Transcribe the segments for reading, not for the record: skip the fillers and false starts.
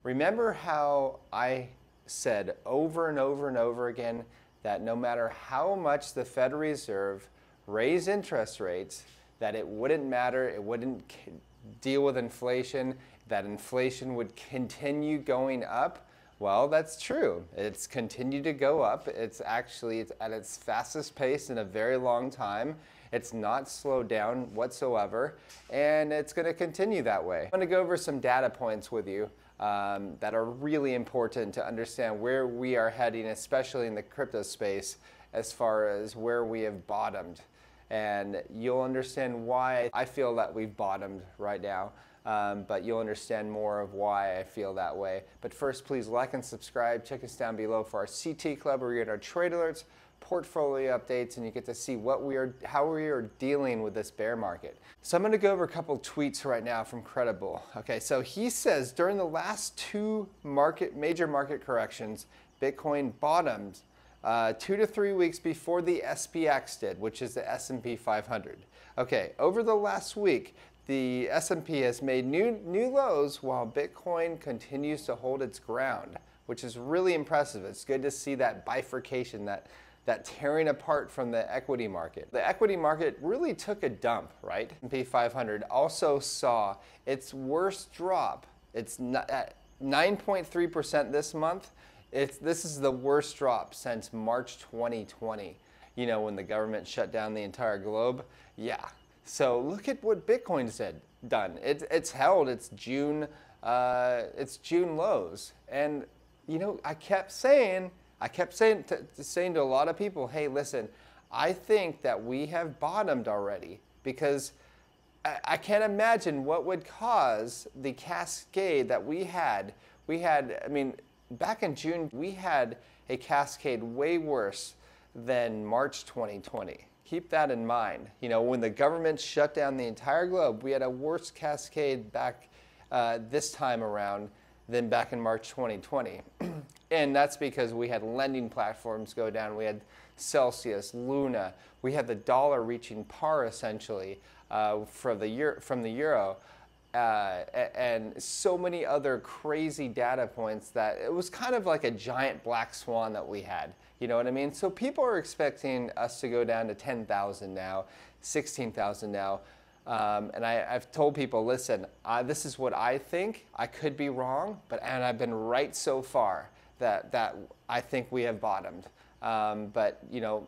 Remember how I said over and over and over again that no matter how much the Federal Reserve raised interest rates, that it wouldn't matter, it wouldn't deal with inflation, that inflation would continue going up? Well, that's true. It's continued to go up. It's at its fastest pace in a very long time. It's not slowed down whatsoever, and it's going to continue that way. I'm going to go over some data points with you that are really important to understand where we are heading, especially in the crypto space, as far as where we have bottomed. And you'll understand why I feel that we've bottomed right now. But you'll understand more of why I feel that way. But first, please like and subscribe. Check us down below for our CT Club, where you get our trade alerts, portfolio updates, and you get to see how we are dealing with this bear market. So I'm going to go over a couple tweets right now from Credible. Okay, so he says during the last two major market corrections, Bitcoin bottomed 2 to 3 weeks before the SPX did, which is the S&P 500. Okay, over the last week, the S&P has made new lows while Bitcoin continues to hold its ground, which is really impressive. It's good to see that bifurcation, that tearing apart from the equity market. The equity market really took a dump, right? S&P 500 also saw its worst drop. It's at 9.3% this month. This is the worst drop since March 2020, you know, when the government shut down the entire globe. Yeah. So look at what Bitcoin's done. It's held its June lows, and you know, I kept saying to a lot of people, hey, listen, I think that we have bottomed already, because I can't imagine what would cause the cascade that we had. I mean, back in June, we had a cascade way worse than March 2020. Keep that in mind. You know, when the government shut down the entire globe, we had a worse cascade back this time around than back in March 2020. And that's because we had lending platforms go down. We had Celsius, Luna. We had the dollar reaching par essentially from the euro. And so many other crazy data points that it was kind of like a giant black swan that we had. You know what I mean? So people are expecting us to go down to 10,000 now, 16,000 now. And I've told people, listen, this is what I think. I could be wrong, and I've been right so far that I think we have bottomed. But you know,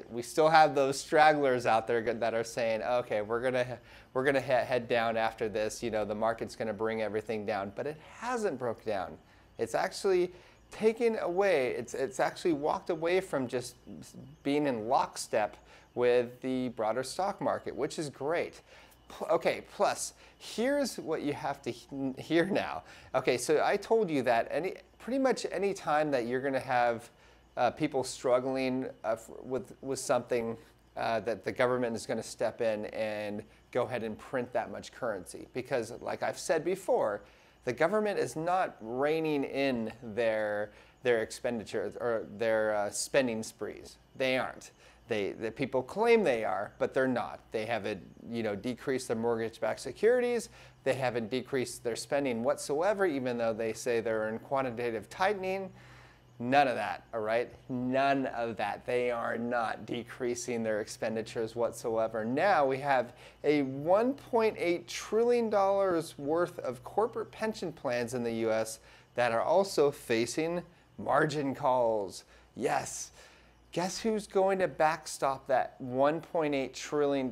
we still have those stragglers out there that are saying, okay, we're gonna head down after this. You know, the market's gonna bring everything down, but it hasn't broke down. It's actually taken away. It's actually walked away from just being in lockstep with the broader stock market, which is great. Okay, plus here's what you have to hear now. Okay, so I told you that pretty much any time that you're gonna have people struggling with something, that the government is going to step in and go ahead and print that much currency. Because like I've said before, the government is not reining in their expenditures or their spending sprees. They aren't. The people claim they are, but they're not. They haven't, you know, decreased their mortgage-backed securities. They haven't decreased their spending whatsoever, even though they say they're in quantitative tightening. None of that, all right? None of that. They are not decreasing their expenditures whatsoever. Now we have a $1.8 trillion worth of corporate pension plans in the US that are also facing margin calls. Yes. Guess who's going to backstop that $1.8 trillion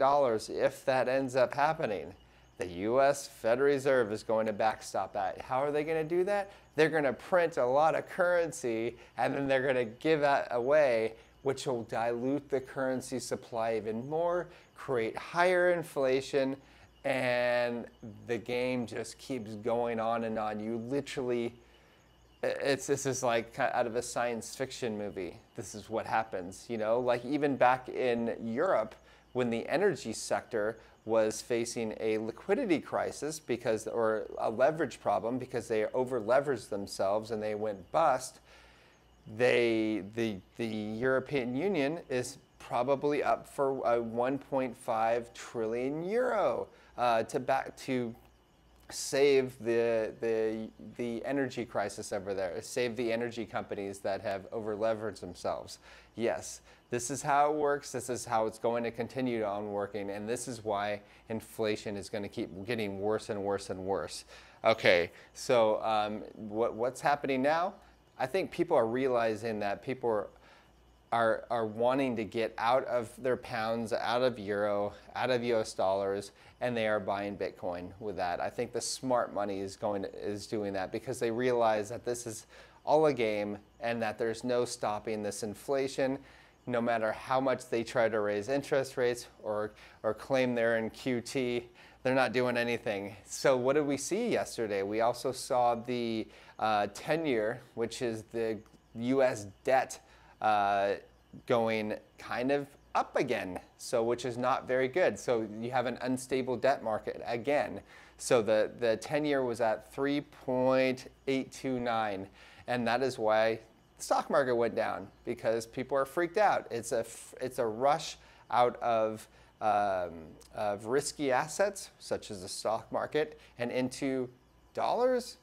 if that ends up happening? The US Federal Reserve is going to backstop that. How are they going to do that? They're going to print a lot of currency, and then they're going to give that away, which will dilute the currency supply even more, create higher inflation, and the game just keeps going on and on. You literally, this is like out of a science fiction movie. This is what happens, you know? Like even back in Europe, when the energy sector was facing a liquidity crisis or a leverage problem because they over-leveraged themselves and they went bust, the European Union is probably up for a 1.5 trillion euro to save the energy crisis over there, save the energy companies that have over leveraged themselves. Yes, this is how it works. This is how it's going to continue on working, and this is why inflation is going to keep getting worse and worse and worse. Okay, so what's happening now? I think people are realizing that people are wanting to get out of their pounds, out of euro, out of US dollars, and they are buying Bitcoin with that. I think the smart money is doing that because they realize that this is all a game and that there's no stopping this inflation. No matter how much they try to raise interest rates or claim they're in QT, they're not doing anything. So what did we see yesterday? We also saw the 10-year, which is the US debt, going kind of up again, so which is not very good. So you have an unstable debt market again. So the 10-year was at 3.829, and that is why the stock market went down, because people are freaked out. It's a rush out of risky assets such as the stock market and into dollars.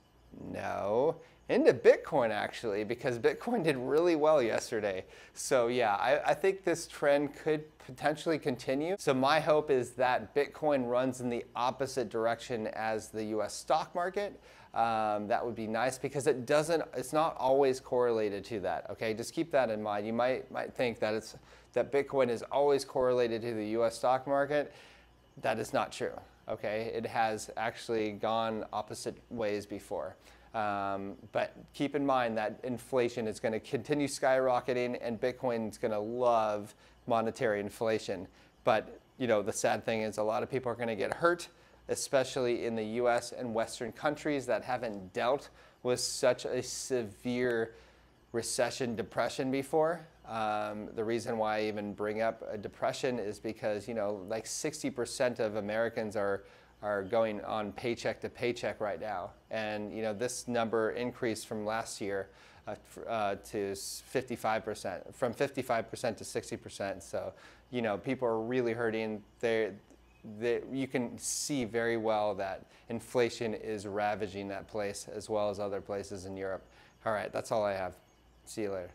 No, into Bitcoin actually, because Bitcoin did really well yesterday. So yeah, I think this trend could potentially continue. So my hope is that Bitcoin runs in the opposite direction as the US stock market. That would be nice because it's not always correlated to that. Okay, just keep that in mind. You might think that that Bitcoin is always correlated to the US stock market. That is not true. Okay, it has actually gone opposite ways before. But keep in mind that inflation is going to continue skyrocketing, and Bitcoin is going to love monetary inflation. But you know, the sad thing is a lot of people are going to get hurt, especially in the US and Western countries that haven't dealt with such a severe recession, depression before. The reason why I even bring up a depression is because, you know, like 60% of Americans are going on paycheck to paycheck right now. And, you know, this number increased from last year to 55%, from 55% to 60%. So, you know, people are really hurting. You can see very well that inflation is ravaging that place as well as other places in Europe. All right, that's all I have. See you later.